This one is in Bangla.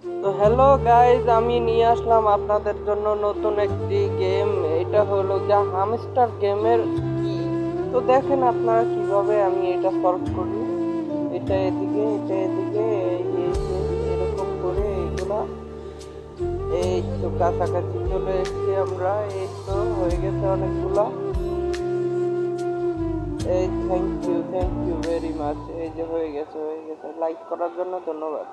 তো হ্যালো গাইজ, আমি নিয়ে আসলাম আপনাদের জন্য নতুন একটি গেম। এটা হলো যা হামস্টার গেমের কি। তো দেখেন আপনারা কিভাবে আমি এটা সলভ করি। এটা এদিকে, এটা এদিকে, এই এরকম করে এইগুলা। এই তো কাছাকাছি চলে এসেছি আমরা। এই তো হয়ে গেছে অনেকগুলা। এই থ্যাংক ইউ ভেরি মাচ। এই যে হয়ে গেছে। লাইক করার জন্য ধন্যবাদ।